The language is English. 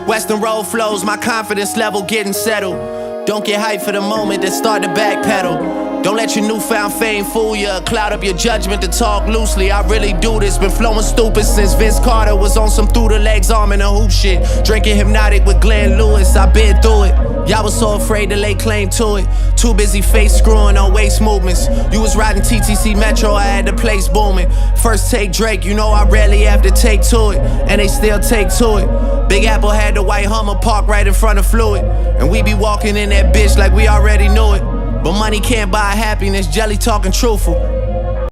Western road flows, my confidence level getting settled. Don't get hyped for the moment, then start to backpedal. Don't let your newfound fame fool ya, cloud up your judgment to talk loosely. I really do this, been flowing stupid since Vince Carter was on some through the legs arm and a hoop shit. Drinking Hypnotic with Glenn Lewis, I been through it. Y'all was so afraid to lay claim to it. Too busy face screwing on waist movements. You was riding TTC Metro, I had the place booming. First take Drake, you know I rarely have to take to it, and they still take to it. Big Apple had the white Hummer parked right in front of Fluid, and we be walking in that bitch like we already knew it. But money can't buy happiness, Jelly talking truthful.